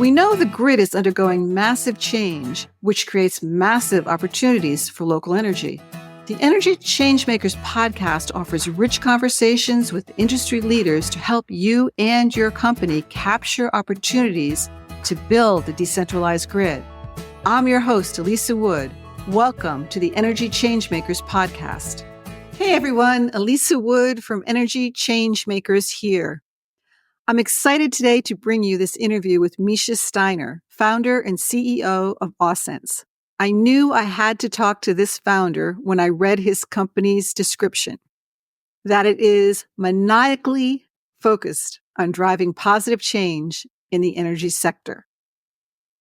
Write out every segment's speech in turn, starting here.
We know the grid is undergoing massive change, which creates massive opportunities for local energy. The Energy Changemakers podcast offers rich conversations with industry leaders to help you and your company capture opportunities to build the decentralized grid. I'm your host, Elisa Wood. Welcome to the Energy Changemakers podcast. Hey everyone, Elisa Wood from Energy Changemakers here. I'm excited today to bring you this interview with Mischa Steiner, founder and CEO of Awesense. I knew I had to talk to this founder when I read his company's description, that it is maniacally focused on driving positive change in the energy sector.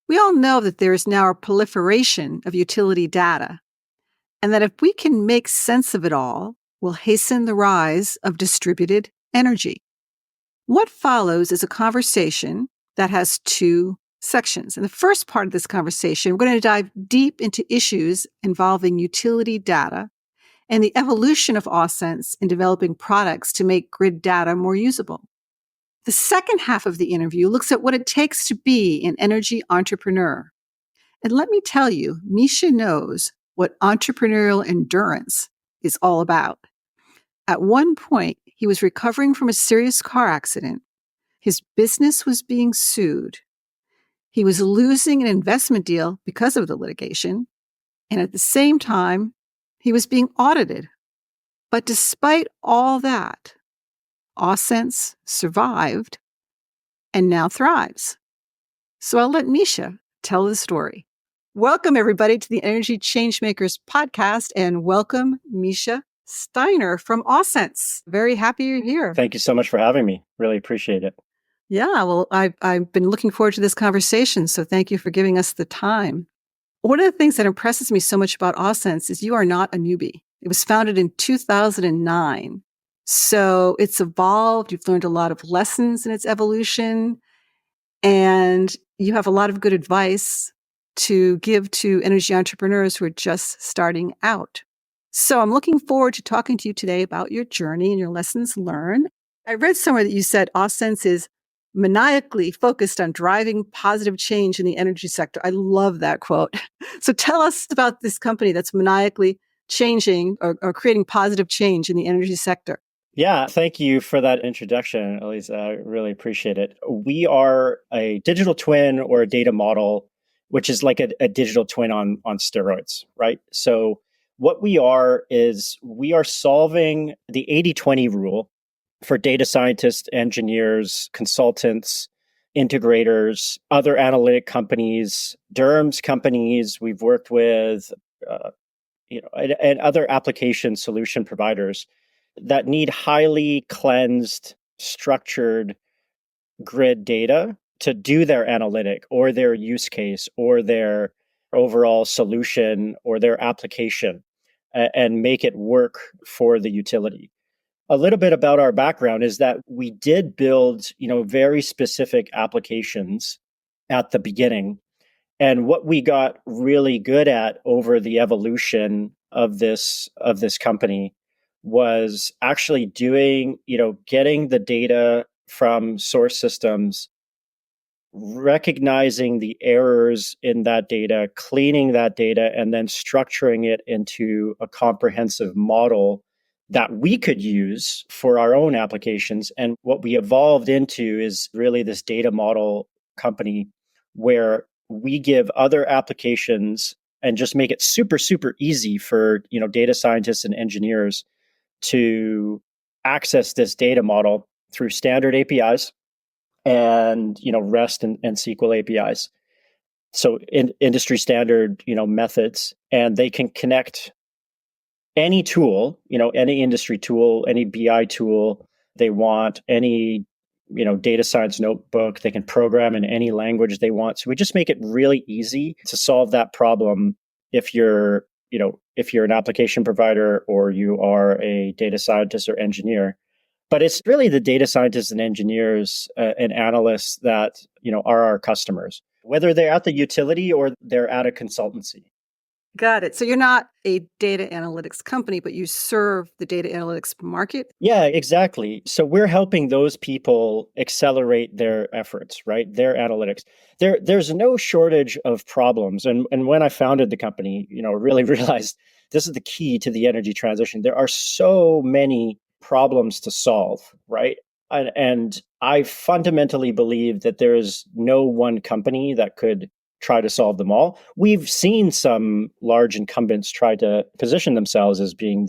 We all know that there is now a proliferation of utility data, and that if we can make sense of it all, we'll hasten the rise of distributed energy. What follows is a conversation that has two sections. In the first part of this conversation, we're going to dive deep into issues involving utility data and the evolution of Awesense in developing products to make grid data more usable. The second half of the interview looks at what it takes to be an energy entrepreneur. And let me tell you, Mischa knows what entrepreneurial endurance is all about. At one point, he was recovering from a serious car accident. His business was being sued. He was losing an investment deal because of the litigation. And at the same time, he was being audited. But despite all that, Awesense survived and now thrives. So I'll let Mischa tell the story. Welcome, everybody, to the Energy Changemakers podcast, and welcome, Mischa Steiner from Awesense. Very happy you're here. Thank you so much for having me. Really appreciate it. Yeah, well, I've been looking forward to this conversation, so thank you for giving us the time. One of the things that impresses me so much about Awesense is you are not a newbie. It was founded in 2009, so it's evolved. You've learned a lot of lessons in its evolution, and you have a lot of good advice to give to energy entrepreneurs who are just starting out. So I'm looking forward to talking to you today about your journey and your lessons learned. I read somewhere that you said Awesense is maniacally focused on driving positive change in the energy sector. I love that quote. So tell us about this company that's maniacally changing or creating positive change in the energy sector. Yeah, thank you for that introduction, Elisa. I really appreciate it. We are a digital twin or a data model, which is like a digital twin on steroids, right? So what we are is we are solving the 80-20 rule for data scientists, engineers, consultants, integrators, other analytic companies, DERMS companies we've worked with, and other application solution providers that need highly cleansed, structured grid data to do their analytic or their use case or their overall solution or their application and make it work for the utility. A little bit about our background is that we did build, very specific applications at the beginning. And what we got really good at over the evolution of this company was actually doing, getting the data from source systems, recognizing the errors in that data, cleaning that data, and then structuring it into a comprehensive model that we could use for our own applications. And what we evolved into is really this data model company where we give other applications and just make it super, super easy for, data scientists and engineers to access this data model through standard APIs and, REST and SQL APIs. So in industry standard, methods, and they can connect any tool, any industry tool, any BI tool they want, any, data science notebook, they can program in any language they want. So we just make it really easy to solve that problem if you're an application provider or you are a data scientist or engineer. But it's really the data scientists and engineers and analysts that, are our customers, whether they're at the utility or they're at a consultancy. Got it. So you're not a data analytics company, but you serve the data analytics market? Yeah, exactly. So we're helping those people accelerate their efforts, right? Their analytics. There's no shortage of problems. And when I founded the company, really realized this is the key to the energy transition. There are so many problems to solve, right? And I fundamentally believe that there is no one company that could try to solve them all. We've seen some large incumbents try to position themselves as being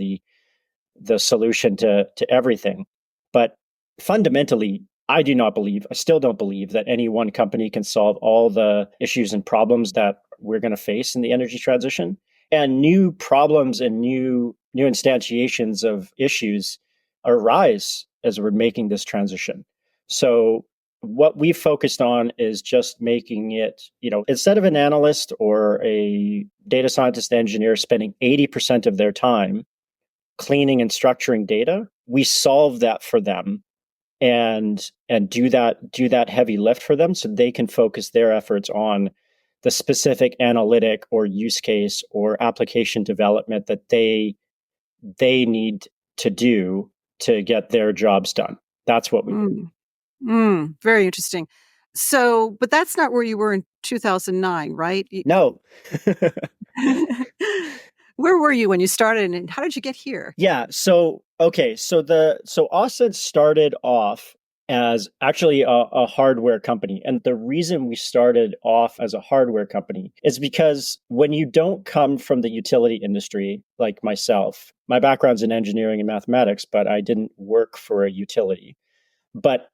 the solution to everything. But fundamentally, I still don't believe that any one company can solve all the issues and problems that we're going to face in the energy transition. And new problems and new instantiations of issues arise as we're making this transition. So what we've focused on is just making it, instead of an analyst or a data scientist engineer spending 80% of their time cleaning and structuring data, we solve that for them and do that heavy lift for them so they can focus their efforts on the specific analytic or use case or application development that they need to do to get their jobs done. That's what we do. Very interesting. So, but that's not where you were in 2009, right? No. Where were you when you started and how did you get here? Yeah. So okay. So Awesense started off as actually a hardware company. And the reason we started off as a hardware company is because when you don't come from the utility industry, like myself, my background's in engineering and mathematics, but I didn't work for a utility. But,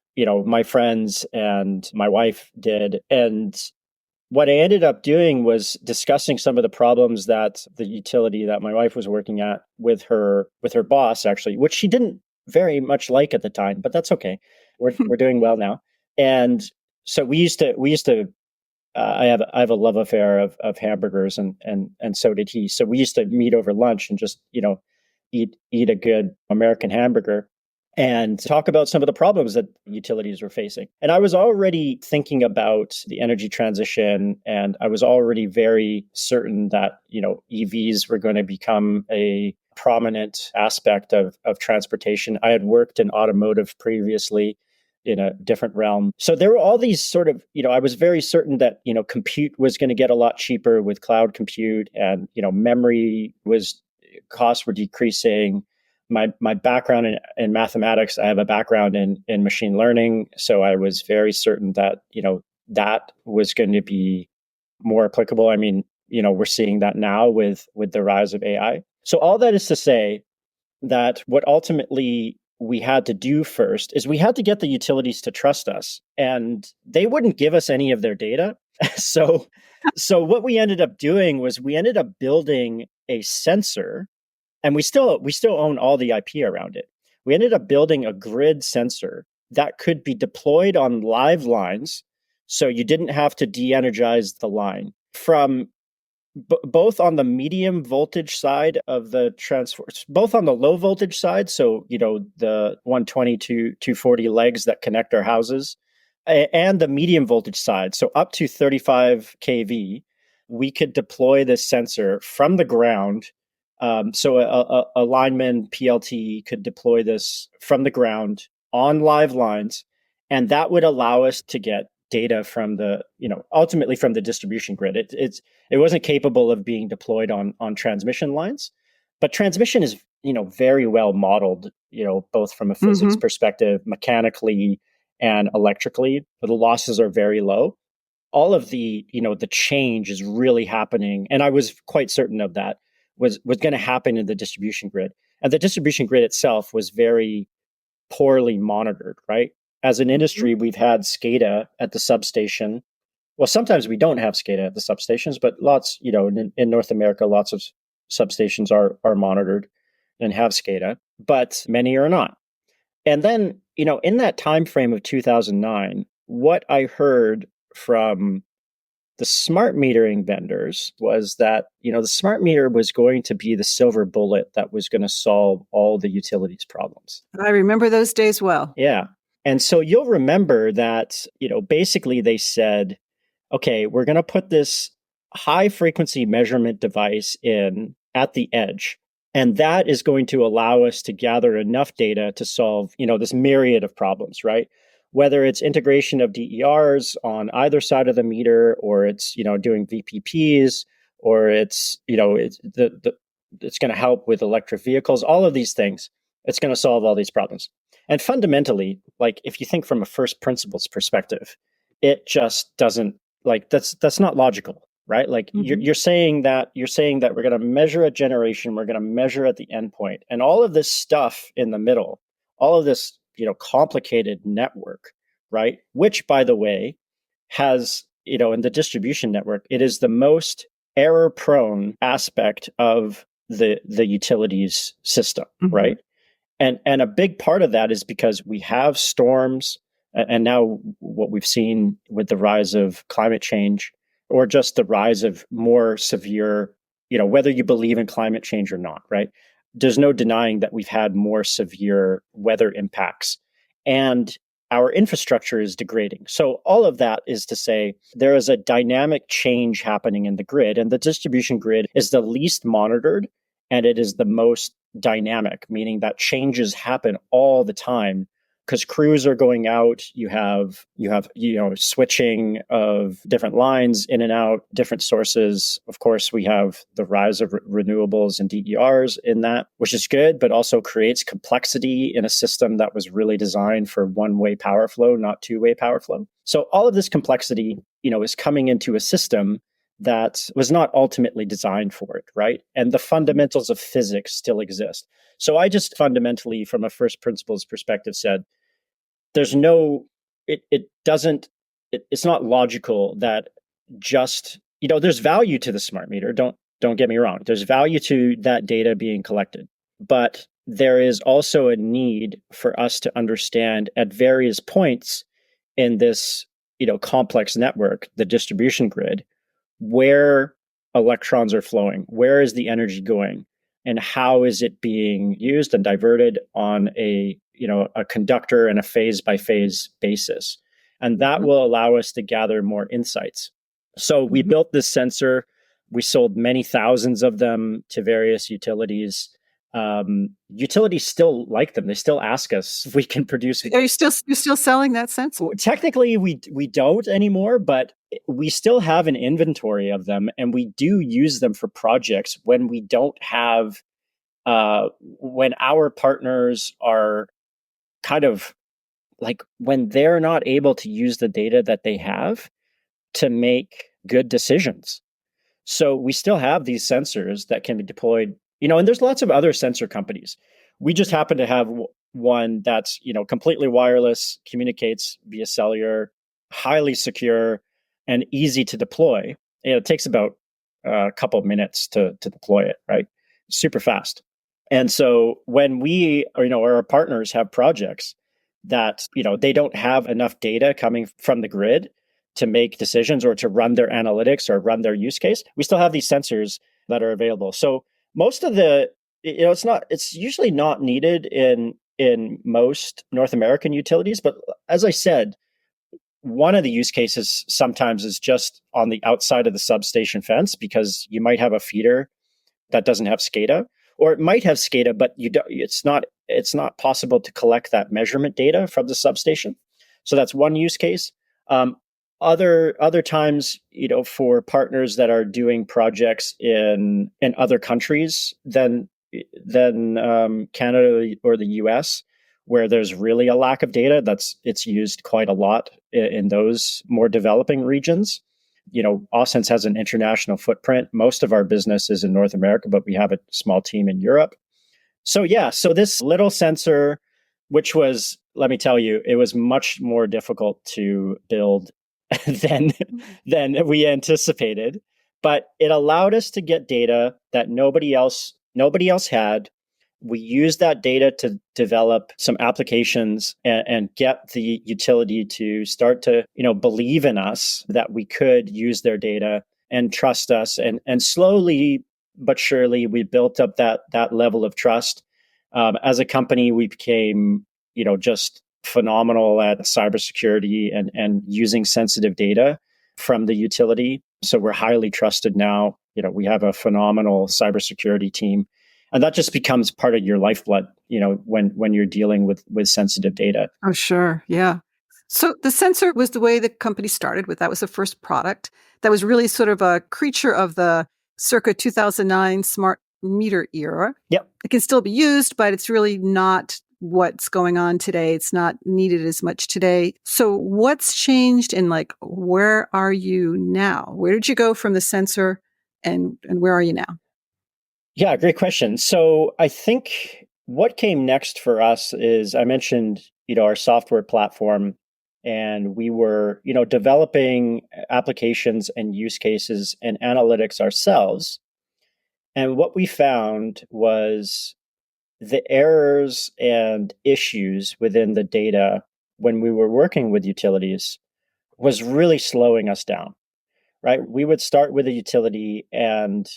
my friends and my wife did. And what I ended up doing was discussing some of the problems that the utility that my wife was working at with her boss, actually, which she didn't very much like at the time, but that's okay. We're doing well now. And so we used to I have a love affair of hamburgers, and so did he. So we used to meet over lunch and just eat a good American hamburger and talk about some of the problems that utilities were facing. And I was already thinking about the energy transition, and I was already very certain that, EVs were going to become a prominent aspect of transportation. I had worked in automotive previously in a different realm. So there were all these sort of, I was very certain that, compute was going to get a lot cheaper with cloud compute, and, memory was costs were decreasing. My background in mathematics, I have a background in machine learning. So I was very certain that, that was going to be more applicable. I mean, we're seeing that now with the rise of AI. So all that is to say that what ultimately we had to do first is we had to get the utilities to trust us, and they wouldn't give us any of their data. so so what we ended up doing was we ended up building a sensor, and we still own all the IP around it. We ended up building a grid sensor that could be deployed on live lines, so you didn't have to de-energize the line from both on the medium voltage side of the transformer, both on the low voltage side. So, the 120 to 240 legs that connect our houses, and the medium voltage side. So up to 35 kV, we could deploy this sensor from the ground. So a lineman PLT could deploy this from the ground on live lines, and that would allow us to get data from the, ultimately from the distribution grid. It wasn't capable of being deployed on transmission lines, but transmission is, very well modeled, both from a physics perspective, mechanically and electrically. The losses are very low. All of the change is really happening, and I was quite certain of that was going to happen in the distribution grid. And the distribution grid itself was very poorly monitored, right? As an industry, we've had SCADA at the substation. Well, sometimes we don't have SCADA at the substations, but lots, in North America, lots of substations are monitored and have SCADA, but many are not. And then, in that time frame of 2009, what I heard from the smart metering vendors was that, the smart meter was going to be the silver bullet that was going to solve all the utilities problems. I remember those days well. Yeah. And so you'll remember that, basically they said, okay, we're going to put this high frequency measurement device in at the edge. And that is going to allow us to gather enough data to solve, this myriad of problems, right? Whether it's integration of DERs on either side of the meter, or it's, doing VPPs, or it's, it's going to help with electric vehicles, all of these things, it's going to solve all these problems. And fundamentally, like if you think from a first principles perspective, it just doesn't that's not logical, right? Like you're saying that we're going to measure at generation, we're going to measure at the endpoint, and all of this stuff in the middle, all of this complicated network, right? Which, by the way, has in the distribution network, it is the most error prone aspect of the utilities system, right? And a big part of that is because we have storms, and now what we've seen with the rise of climate change, or just the rise of more severe, whether you believe in climate change or not, right? There's no denying that we've had more severe weather impacts, and our infrastructure is degrading. So all of that is to say there is a dynamic change happening in the grid, and the distribution grid is the least monitored, and it is the most dynamic, meaning that changes happen all the time because crews are going out. You have switching of different lines in and out, different sources. Of course, we have the rise of renewables and DERs in that, which is good, but also creates complexity in a system that was really designed for one-way power flow, not two-way power flow. So all of this complexity, is coming into a system that was not ultimately designed for it, right? And the fundamentals of physics still exist. So I just fundamentally, from a first principles perspective, said, it's not logical that just, there's value to the smart meter. Don't get me wrong. There's value to that data being collected, but there is also a need for us to understand at various points in this, complex network, the distribution grid, where electrons are flowing, where is the energy going, and how is it being used and diverted on a conductor and a phase by phase basis. And that will allow us to gather more insights. So we built this sensor. We sold many thousands of them to various utilities. Utilities still like them. They still ask us if we can produce. Are you're still selling that sensor? Technically, we don't anymore, but we still have an inventory of them, and we do use them for projects when we don't have, when our partners are kind of like when they're not able to use the data that they have to make good decisions. So we still have these sensors that can be deployed, and there's lots of other sensor companies. We just happen to have one that's, completely wireless, communicates via cellular, highly secure, and easy to deploy. It takes about a couple of minutes to deploy it, right? Super fast. And so when we, or our partners have projects that, they don't have enough data coming from the grid to make decisions or to run their analytics or run their use case, we still have these sensors that are available. So most of the, it's usually not needed in most North American utilities. But as I said, one of the use cases sometimes is just on the outside of the substation fence, because you might have a feeder that doesn't have SCADA, or it might have SCADA, but it's not possible to collect that measurement data from the substation. So that's one use case. Other times, for partners that are doing projects in other countries than Canada or the US, where there's really a lack of data, it's used quite a lot in those more developing regions. Awesense has an international footprint. Most of our business is in North America, but we have a small team in Europe. So this little sensor, which was, let me tell you, it was much more difficult to build than we anticipated, but it allowed us to get data that nobody else had. We used that data to develop some applications and get the utility to start to, believe in us that we could use their data and trust us. And slowly but surely, we built up that level of trust. As a company, we became, just phenomenal at cybersecurity and using sensitive data from the utility. So we're highly trusted now. We have a phenomenal cybersecurity team. And that just becomes part of your lifeblood, when you're dealing with sensitive data. Oh, sure. Yeah. So the sensor was the way the company started with. That was the first product. That was really sort of a creature of the circa 2009 smart meter era. Yep. It can still be used, but it's really not what's going on today. It's not needed as much today. So what's changed and where are you now? Where did you go from the sensor and where are you now? Yeah, great question. So I think what came next for us is I mentioned, our software platform, and we were, developing applications and use cases and analytics ourselves. And what we found was the errors and issues within the data when we were working with utilities was really slowing us down, right? We would start with a utility and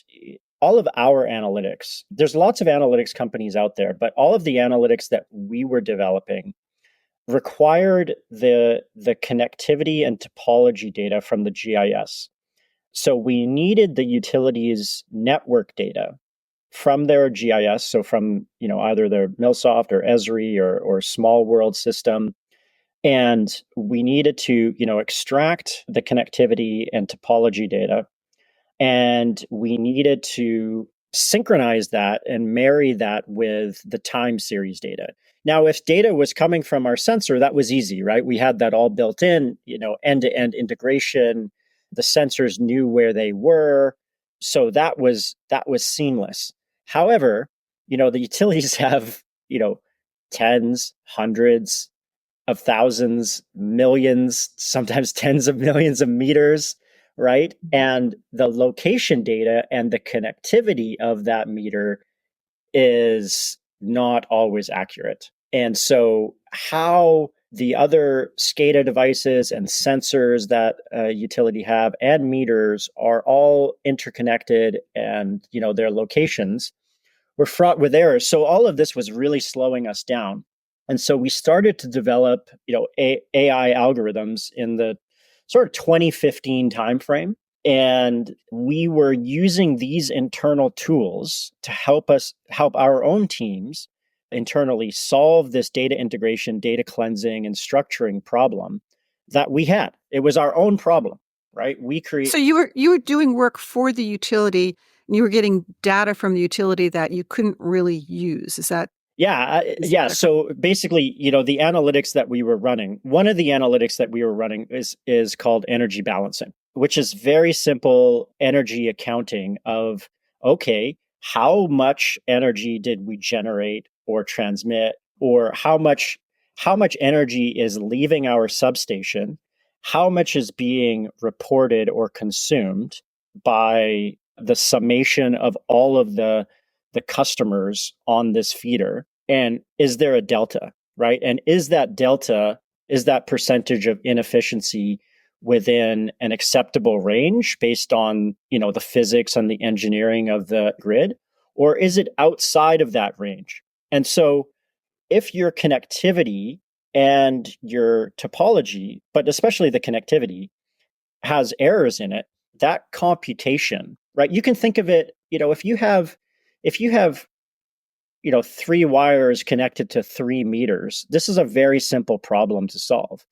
all of our analytics, there's lots of analytics companies out there, but all of the analytics that we were developing required the connectivity and topology data from the GIS. So we needed the utilities network data from their GIS, so from either their MillSoft or Esri or Small World system, and we needed to extract the connectivity and topology data, and we needed to synchronize that and marry that with the time series data. Now, if data was coming from our sensor, that was easy, right? We had that all built in, end-to-end integration. The sensors knew where they were, so that was seamless. However, the utilities have, tens, hundreds of thousands, millions, sometimes tens of millions of meters, right? And the location data and the connectivity of that meter is not always accurate. And so how the other SCADA devices and sensors that a utility have and meters are all interconnected, and their locations were fraught with errors. So all of this was really slowing us down. And so we started to develop, AI algorithms in the sort of 2015 timeframe. And we were using these internal tools to help our own teams internally solve this data integration, data cleansing, and structuring problem that we had. It was our own problem, right? So you were doing work for the utility and you were getting data from the utility that you couldn't really use. Is that? Yeah. So basically, the analytics that we were running, one of the analytics that we were running is called energy balancing, which is very simple energy accounting of, okay, how much energy did we generate or transmit, or how much energy is leaving our substation, how much is being reported or consumed by the summation of all of the customers on this feeder, and is there a delta, right? And is that percentage of inefficiency within an acceptable range based on the physics and the engineering of the grid, or is it outside of that range? And so if your connectivity and your topology, but especially the connectivity, has errors in it, that computation, right? You can think of it, if you have three wires connected to 3 meters, this is a very simple problem to solve.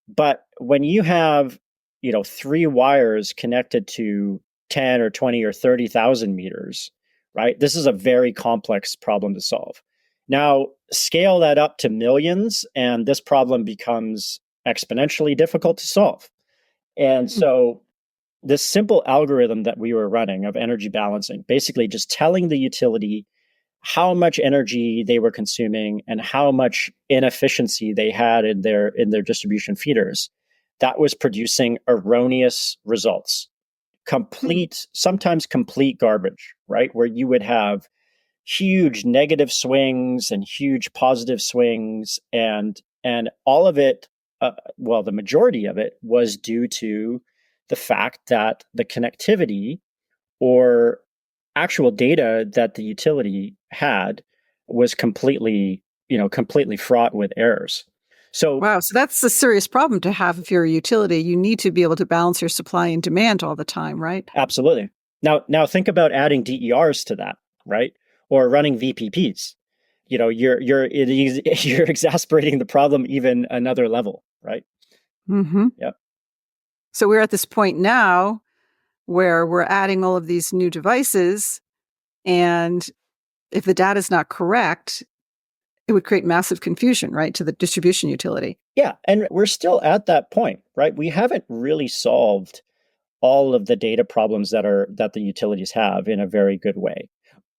But when you have, 3 wires connected to 10 or 20 or 30,000 meters, right? This is a very complex problem to solve. Now, scale that up to millions, and this problem becomes exponentially difficult to solve. And so this simple algorithm that we were running of energy balancing, basically just telling the utility how much energy they were consuming and how much inefficiency they had in their distribution feeders, that was producing erroneous results, sometimes complete garbage, right? Where you would have huge negative swings and huge positive swings, and all of it, the majority of it was due to the fact that the connectivity or actual data that the utility had was completely fraught with errors. So Wow. So that's a serious problem to have if you're a utility. You need to be able to balance your supply and demand all the time, right? absolutely. Now think about adding DERs to that, right? Or running VPPs. You're exasperating the problem even another level, right? Mm-hmm. Yep. So we're at this point now where we're adding all of these new devices, and if the data is not correct, it would create massive confusion, right, to the distribution utility. Yeah, and we're still at that point, right? We haven't really solved all of the data problems that the utilities have in a very good way.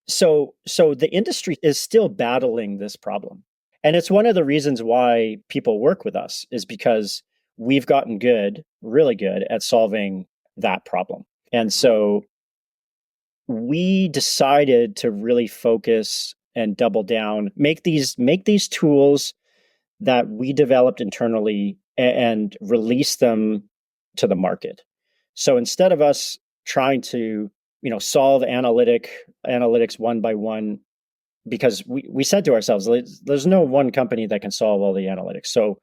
So the industry is still battling this problem. And it's one of the reasons why people work with us is because we've gotten good, really good at solving that problem. And so we decided to really focus and double down, make these tools that we developed internally and release them to the market. So instead of us trying to, solve analytics one by one, because we said to ourselves, there's no one company that can solve all the analytics. So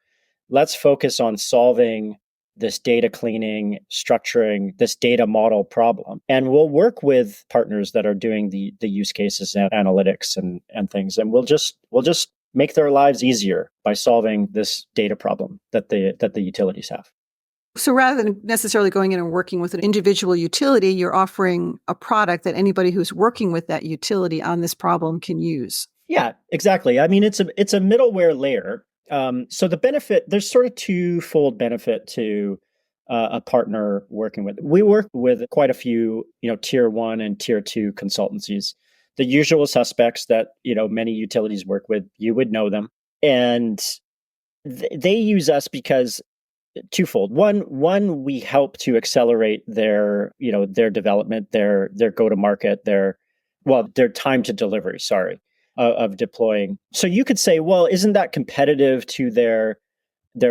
let's focus on solving this data cleaning, structuring this data model problem. And we'll work with partners that are doing the use cases and analytics and things. And we'll just make their lives easier by solving this data problem that the utilities have. So rather than necessarily going in and working with an individual utility, you're offering a product that anybody who's working with that utility on this problem can use. Yeah, exactly. I mean, it's a middleware layer. So the benefit, there's sort of twofold benefit to a partner working with. We work with quite a few, tier 1 and tier 2 consultancies. The usual suspects that, many utilities work with, you would know them. And they use us because twofold. One, we help to accelerate their development, their go to market, their time to delivery, of deploying. So you could say, well, isn't that competitive to their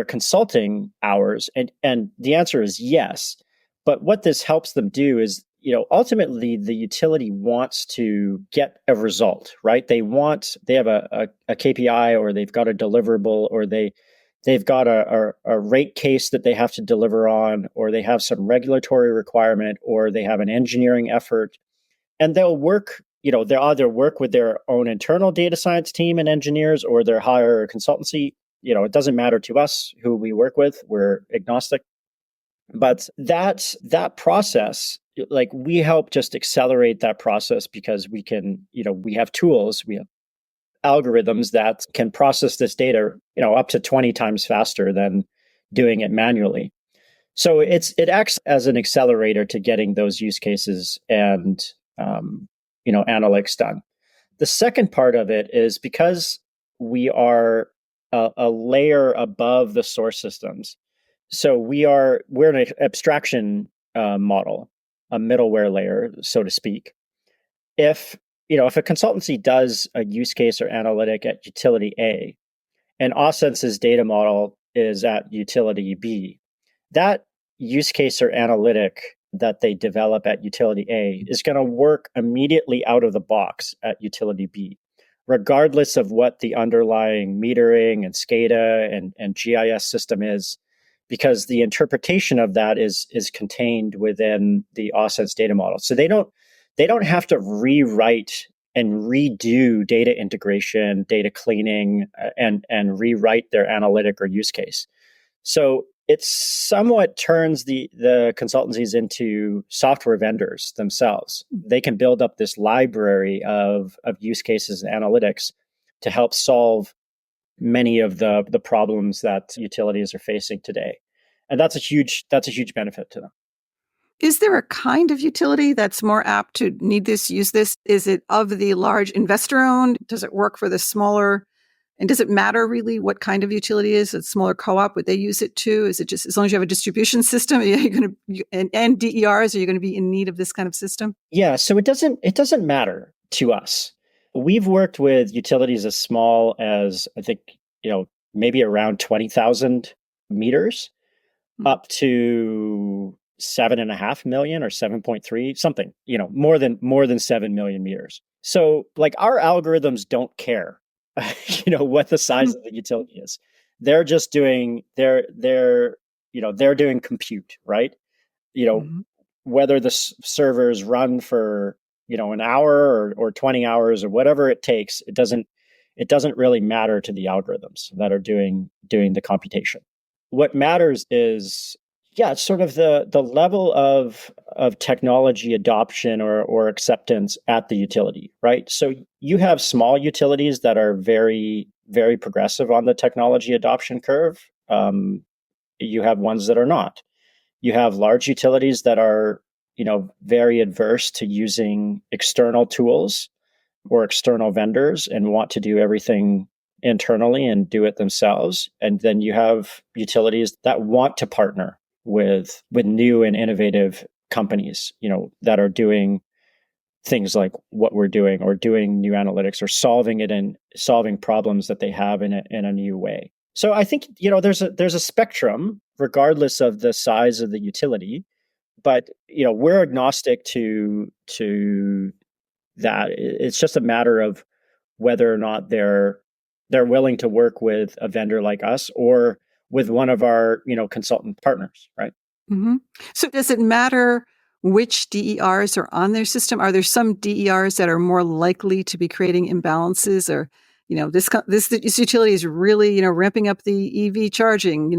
consulting hours? And the answer is yes. But what this helps them do is, ultimately the utility wants to get a result, right? They have a KPI, or they've got a deliverable, or they've got a rate case that they have to deliver on, or they have some regulatory requirement, or they have an engineering effort. And they'll either work with their own internal data science team and engineers, or they'll hire a consultancy. It doesn't matter to us who we work with. We're agnostic. But that process, like, we help just accelerate that process because we can, we have tools, we have algorithms that can process this data, up to 20 times faster than doing it manually. So it acts as an accelerator to getting those use cases and analytics done. The second part of it is because we are a layer above the source systems. So we're an abstraction model, a middleware layer, so to speak. If a consultancy does a use case or analytic at utility A, and Awesense's data model is at utility B, that use case or analytic that they develop at utility A is going to work immediately out of the box at utility B, regardless of what the underlying metering and SCADA and GIS system is, because the interpretation of that is contained within the Awesense data model. So they don't have to rewrite and redo data integration, data cleaning, and rewrite their analytic or use case. So it somewhat turns the consultancies into software vendors themselves. They can build up this library of use cases and analytics to help solve many of the problems that utilities are facing today. And that's a huge benefit to them. Is there a kind of utility that's more apt to need this, use this? Is it of the large investor owned? Does it work for the smaller? And does it matter really what kind of utility it is? A smaller co-op, would they use it too? Is it just as long as you have a distribution system, are you going to and DERs, are you going to be in need of this kind of system? Yeah, so it doesn't matter to us. We've worked with utilities as small as, I think, maybe around 20,000 meters, up to 7.5 million or 7.3, something, more than 7 million meters. So, like, our algorithms don't care, what the size of the utility is. They're just doing they're doing compute, right? You know, Mm-hmm. whether the servers run for an hour or 20 hours or whatever it takes, it doesn't really matter to the algorithms that are doing the computation. What matters is, yeah, it's sort of the level of technology adoption or acceptance at the utility, right? So you have small utilities that are very, very progressive on the technology adoption curve. You have ones that are not. You have large utilities that are, very adverse to using external tools or external vendors and want to do everything internally and do it themselves. And then you have utilities that want to partner with new and innovative companies, that are doing things like what we're doing, or doing new analytics, or solving problems that they have in a new way. So I think, there's a spectrum regardless of the size of the utility, but we're agnostic to that. It's just a matter of whether or not they're willing to work with a vendor like us or with one of our consultant partners, right? Mm-hmm. So does it matter which DERs are on their system? Are there some DERs that are more likely to be creating imbalances, or this utility is really ramping up the EV charging?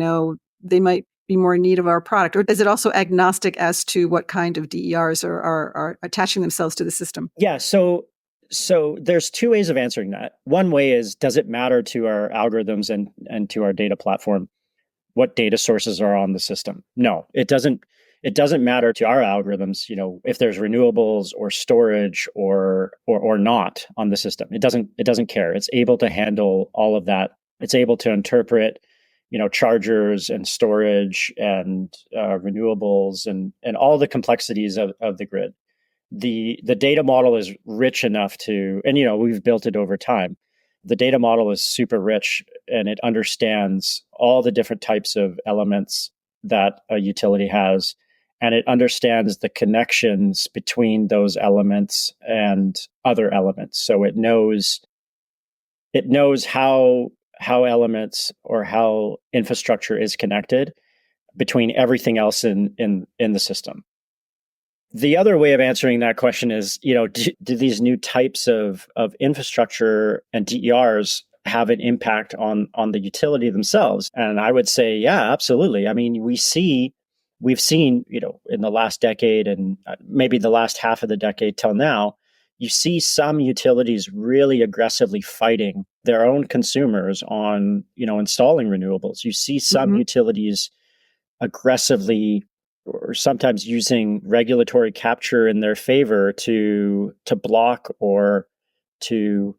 They might be more in need of our product, or is it also agnostic as to what kind of DERs are attaching themselves to the system? Yeah. So there's two ways of answering that. One way is, does it matter to our algorithms and to our data platform what data sources are on the system? No, it doesn't. It doesn't matter to our algorithms, if there's renewables or storage or not on the system. It doesn't care. It's able to handle all of that. It's able to interpret, chargers and storage and renewables and all the complexities of the grid. The data model is rich enough to, and we've built it over time. The data model is super rich, and it understands all the different types of elements that a utility has, and it understands the connections between those elements and other elements. So it knows how elements or how infrastructure is connected between everything else in the system. The other way of answering that question is, do these new types of infrastructure and DERs have an impact on the utility themselves? And I would say, yeah, absolutely. I mean, we've seen, in the last decade and maybe the last half of the decade till now, you see some utilities really aggressively fighting their own consumers on, installing renewables. You see some Mm-hmm. utilities aggressively or sometimes using regulatory capture in their favor to block or to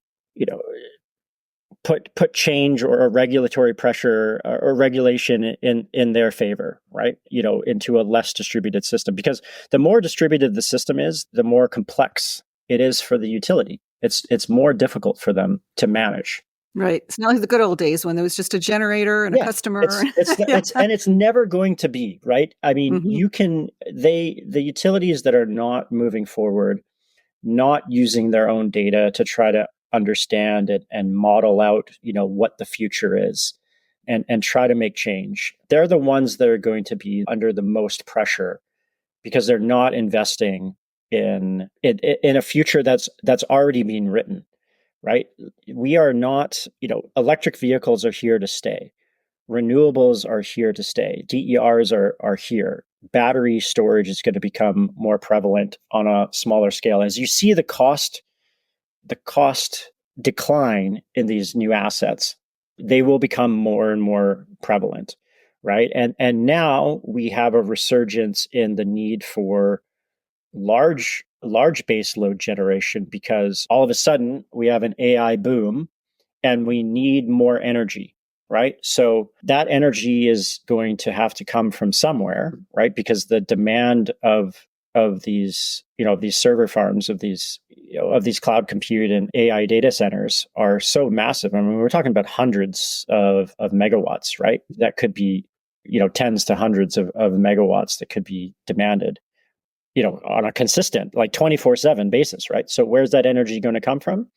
put change or a regulatory pressure or regulation in their favor, right? Into a less distributed system, because the more distributed the system is, the more complex it is for the utility. It's more difficult for them to manage. Right. It's not like the good old days when there was just a generator and a Yeah, customer. Yeah. it's never going to be, right. I mean, Mm-hmm. the utilities that are not moving forward, not using their own data to try to understand it and model out, what the future is, and try to make change, they're the ones that are going to be under the most pressure, because they're not investing in a future that's already been written, right? We are not, electric vehicles are here to stay. Renewables are here to stay. DERs are here. Battery storage is going to become more prevalent on a smaller scale. As you see the cost decline in these new assets, they will become more and more prevalent, right? And now we have a resurgence in the need for large base load generation, because all of a sudden we have an AI boom and we need more energy, right? So that energy is going to have to come from somewhere, right? Because the demand of these, these server farms, of these cloud compute and AI data centers are so massive. I mean, we're talking about hundreds of megawatts, right? That could be, tens to hundreds of megawatts that could be demanded, on a consistent, like 24/7 basis, right? So where's that energy going to come from?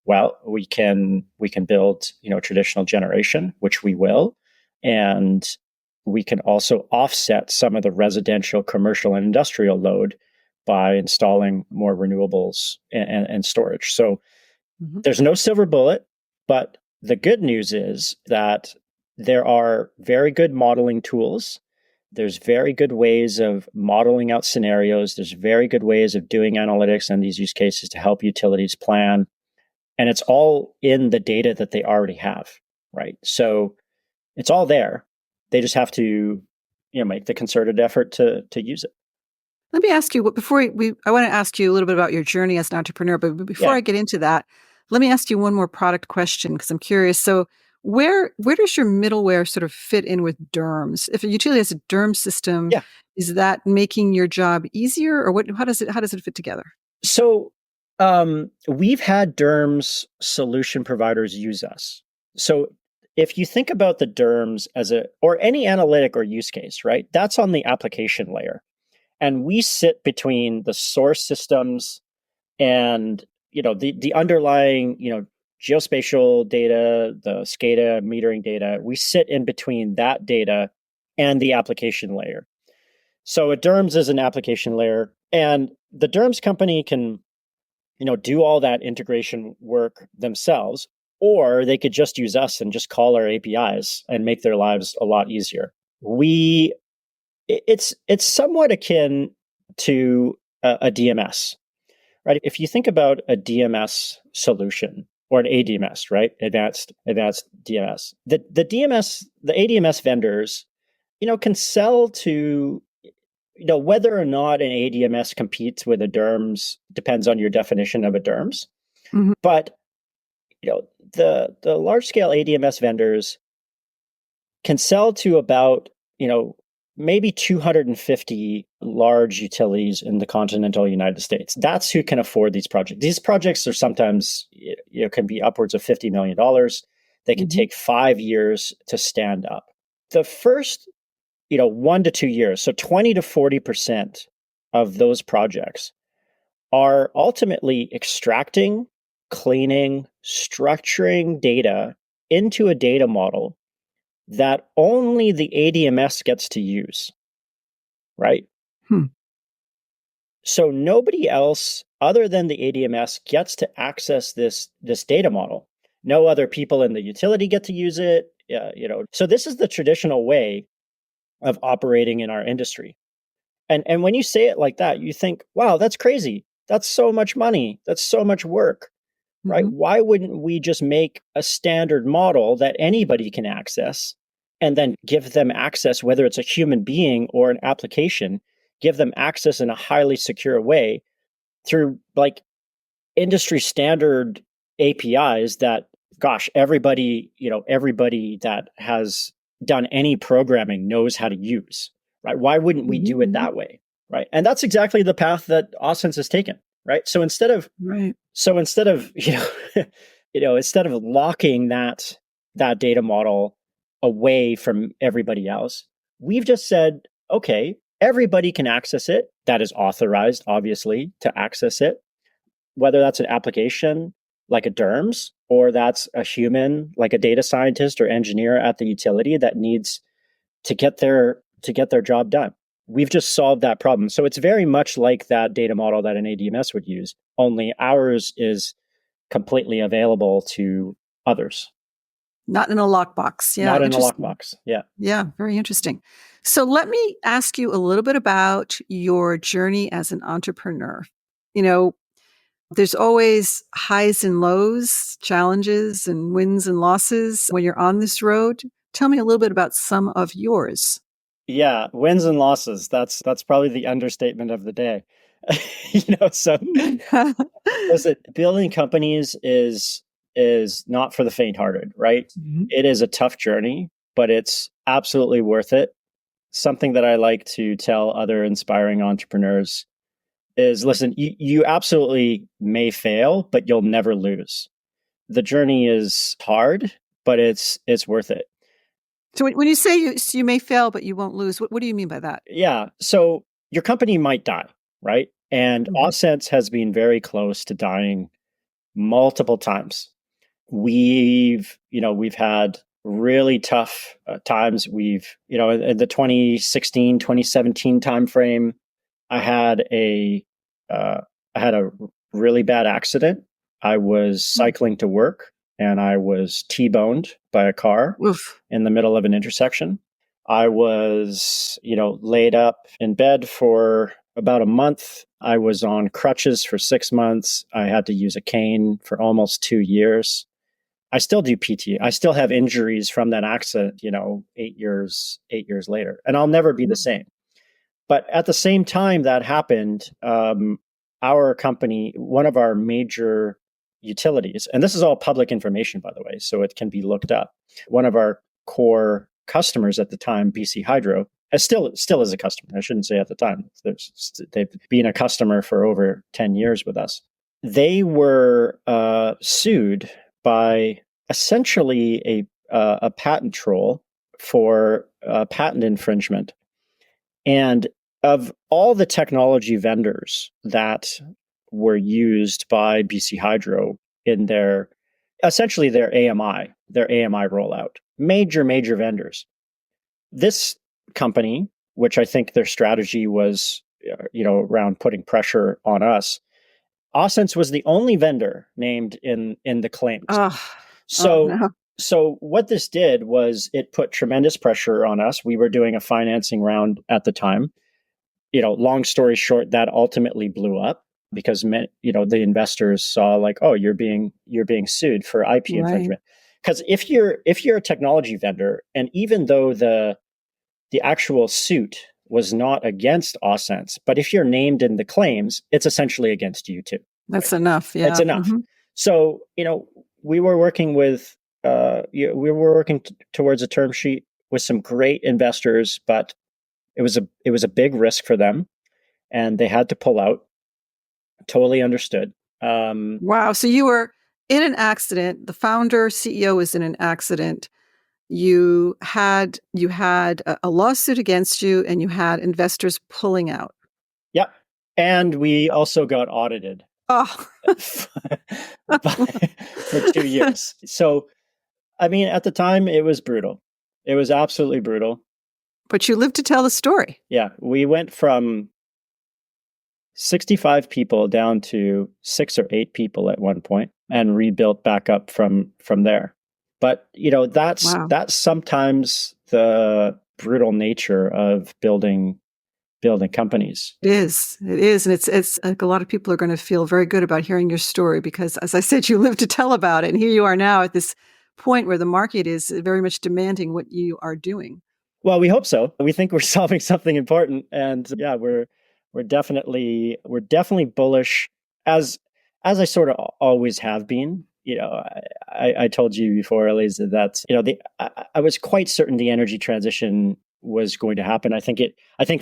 Well, we can build, traditional generation, which we will, and we can also offset some of the residential, commercial, and industrial load by installing more renewables and storage. So there's no silver bullet, but the good news is that there are very good modeling tools. There's very good ways of modeling out scenarios. There's very good ways of doing analytics on these use cases to help utilities plan. And it's all in the data that they already have, right? So it's all there. They just have to, make the concerted effort to use it. Let me ask you, I want to ask you a little bit about your journey as an entrepreneur, but before I get into that, let me ask you one more product question because I'm curious. So where does your middleware sort of fit in with DERMS? If a utility has a DERMS system, is that making your job easier, or how does it fit together? So we've had DERMS solution providers use us. So if you think about the DERMS or any analytic or use case, right, that's on the application layer. And we sit between the source systems and, the underlying, geospatial data, the SCADA metering data. We sit in between that data and the application layer. So a DERMS is an application layer, and the DERMS company can, do all that integration work themselves, or they could just use us and just call our APIs and make their lives a lot easier. It's somewhat akin to a DMS, right? If you think about a DMS solution or an ADMS, right? Advanced DMS. The ADMS vendors, can sell to, whether or not an ADMS competes with a DERMS depends on your definition of a DERMS. Mm-hmm. But, the large scale ADMS vendors can sell to about, maybe 250 large utilities in the continental United States. That's who can afford these projects. These projects are sometimes, can be upwards of $50 million. They can take 5 years to stand up. The first, 1 to 2 years, so 20 to 40% of those projects are ultimately extracting, cleaning, structuring data into a data model that only the ADMS gets to use, right? So nobody else other than the ADMS gets to access this data model. No other people in the utility get to use it. So this is the traditional way of operating in our industry. And when you say it like that, you think, wow, that's crazy. That's so much money. That's so much work, right? Why wouldn't we just make a standard model that anybody can access and then give them access, whether it's a human being or an application, give them access in a highly secure way through like industry standard APIs that, gosh, everybody that has done any programming knows how to use, right? Why wouldn't we do it that way, right? And that's exactly the path that Awesense has taken, right? So instead of instead of locking that data model away from everybody else, we've just said, okay, everybody can access it. That is authorized, obviously, to access it, whether that's an application like a DERMS, or that's a human, like a data scientist or engineer at the utility that needs to get their job done. We've just solved that problem. So it's very much like that data model that an ADMS would use, only ours is completely available to others. Not in a lockbox. Yeah. Not in a lockbox. Yeah. Yeah. Very interesting. So let me ask you a little bit about your journey as an entrepreneur. There's always highs and lows, challenges and wins and losses when you're on this road. Tell me a little bit about some of yours. Yeah, wins and losses. That's probably the understatement of the day. So listen, building companies is not for the faint-hearted, right? It is a tough journey, but it's absolutely worth it. Something that I like to tell other inspiring entrepreneurs is, listen, you absolutely may fail, but you'll never lose. The journey is hard, but it's worth it. So when you say you may fail, but you won't lose, what do you mean by that? Yeah. So your company might die, right? And Awesense has been very close to dying multiple times. We've had really tough times. In the 2016, 2017 timeframe, I had uh, I had a really bad accident. I was cycling to work and I was T-boned by a car Oof. in the middle of an intersection. I was, laid up in bed for about a month. I was on crutches for 6 months. I had to use a cane for almost 2 years. I still do PT. I still have injuries from that accident, 8 years later, and I'll never be the same. But at the same time that happened, our company, one of our major utilities, and this is all public information, by the way, so it can be looked up. One of our core customers at the time, BC Hydro, still is a customer. I shouldn't say at the time. They've been a customer for over 10 years with us. They were sued by essentially a patent troll for patent infringement. And of all the technology vendors that were used by BC Hydro in their AMI rollout, major vendors, this company, which I think their strategy was, around putting pressure on us, Awesense was the only vendor named in the claims. No. So what this did was it put tremendous pressure on us. We were doing a financing round at the time. Long story short, that ultimately blew up because the investors saw like, oh, you're being sued for IP infringement. Because if you're a technology vendor, and even though the actual suit was not against Awesense, but if you're named in the claims, it's essentially against you too. That's enough. Yeah. It's enough. Mm-hmm. So, we were working towards a term sheet with some great investors, but it was a big risk for them and they had to pull out. Totally understood. Wow. So you were in an accident. The founder, CEO was in an accident. You had a lawsuit against you and you had investors pulling out. Yep. And we also got audited. Oh. For 2 years. So, at the time it was brutal. It was absolutely brutal. But you lived to tell the story. Yeah. We went from 65 people down to 6 or 8 people at one point and rebuilt back up from there. But, that's sometimes the brutal nature of building companies. It is. And it's like a lot of people are going to feel very good about hearing your story because, as I said, you live to tell about it. And here you are now at this point where the market is very much demanding what you are doing. Well, we hope so. We think we're solving something important. And yeah, we're definitely bullish as I sort of always have been. I told you before, Elise, that, I was quite certain the energy transition was going to happen. I think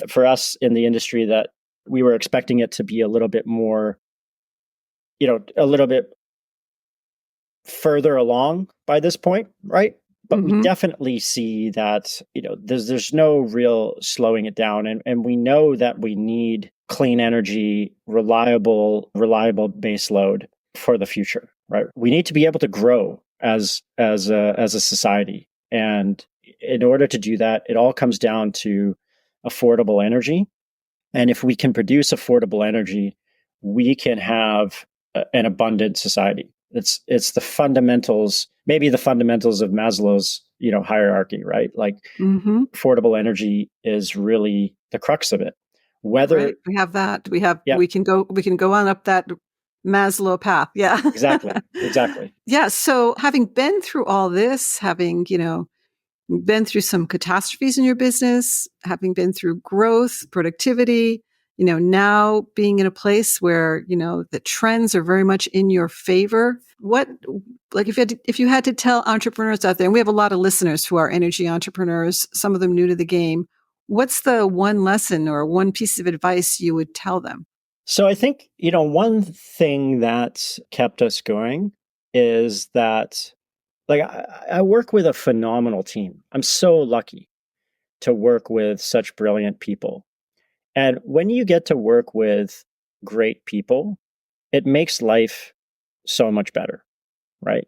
for us in the industry that we were expecting it to be a little bit more, a little bit further along by this point, right? But we definitely see that, there's no real slowing it down. And we know that we need clean energy, reliable base load for the future, right? We need to be able to grow as a society. And in order to do that, it all comes down to affordable energy. And if we can produce affordable energy, we can have an abundant society. It's the fundamentals, maybe the fundamentals of Maslow's, hierarchy, right? Like affordable energy is really the crux of it. Whether we have that, we can go on up that Maslow path. Yeah, exactly. Yeah. So having been through all this, having, been through some catastrophes in your business, having been through growth, productivity, now being in a place where, the trends are very much in your favor. What, like if you had to tell entrepreneurs out there, and we have a lot of listeners who are energy entrepreneurs, some of them new to the game, what's the one lesson or one piece of advice you would tell them? So I think, one thing that kept us going is that, like, I work with a phenomenal team. I'm so lucky to work with such brilliant people. And when you get to work with great people, it makes life so much better, right?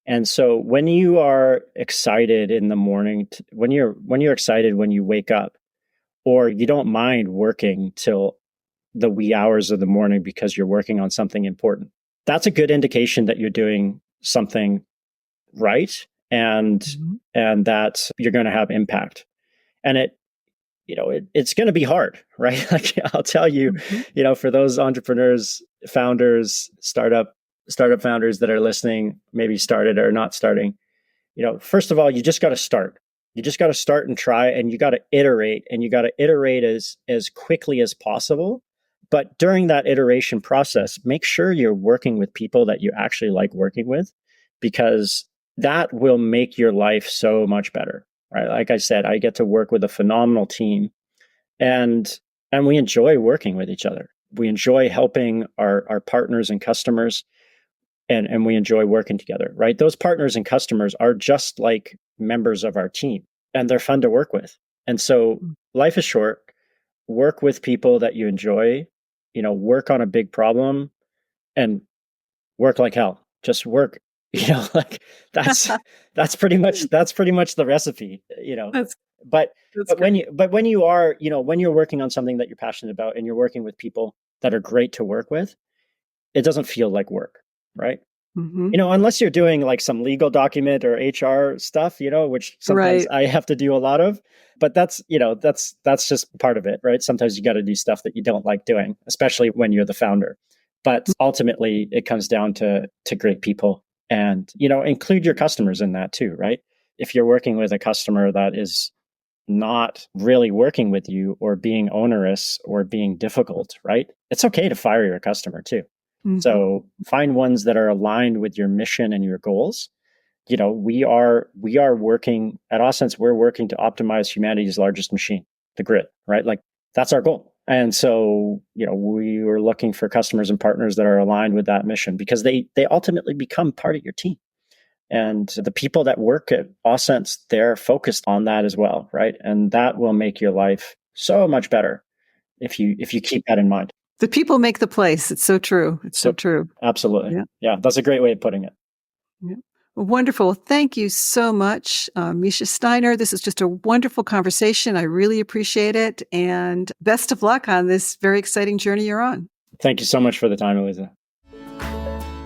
And so when you are excited in the morning, when you're excited when you wake up, or you don't mind working till the wee hours of the morning because you're working on something important, that's a good indication that you're doing something right, and that you're going to have impact. And it's going to be hard, right? Like I'll tell you, for those entrepreneurs, founders, startup founders that are listening, maybe started or not starting, first of all, you just got to start. You just got to start and try, and you got to iterate, as quickly as possible. But during that iteration process, make sure you're working with people that you actually like working with, because that will make your life so much better, right? Like I said, I get to work with a phenomenal team, and we enjoy working with each other. We enjoy helping our partners and customers, and we enjoy working together, right? Those partners and customers are just like members of our team, and they're fun to work with. And so life is short. Work with people that you enjoy, work on a big problem, and work like hell. Just work, like that's pretty much the recipe, That's, but that's when great. you are, when you're working on something that you're passionate about and you're working with people that are great to work with, it doesn't feel like work, right? Unless you're doing like some legal document or HR stuff, which sometimes Right. I have to do a lot of, but that's just part of it, right? Sometimes you got to do stuff that you don't like doing, especially when you're the founder. But ultimately it comes down to great people, and, include your customers in that too, right? If you're working with a customer that is not really working with you, or being onerous, or being difficult, right? It's okay to fire your customer too. So find ones that are aligned with your mission and your goals. We are working at Awesense. We're working to optimize humanity's largest machine, the grid, right? Like that's our goal. And so, we are looking for customers and partners that are aligned with that mission, because they ultimately become part of your team. And the people that work at Awesense, they're focused on that as well, right? And that will make your life so much better if you keep that in mind. The people make the place. It's so true. It's so true. Absolutely. Yeah. Yeah, that's a great way of putting it. Yeah. Wonderful. Thank you so much, Mischa Steiner. This is just a wonderful conversation. I really appreciate it. And best of luck on this very exciting journey you're on. Thank you so much for the time, Eliza.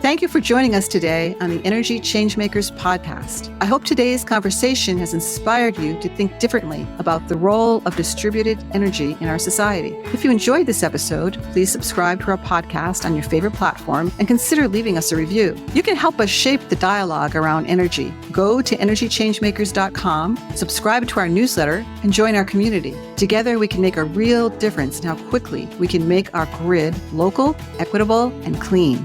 Thank you for joining us today on the Energy Changemakers podcast. I hope today's conversation has inspired you to think differently about the role of distributed energy in our society. If you enjoyed this episode, please subscribe to our podcast on your favorite platform and consider leaving us a review. You can help us shape the dialogue around energy. Go to energychangemakers.com, subscribe to our newsletter, and join our community. Together, we can make a real difference in how quickly we can make our grid local, equitable, and clean.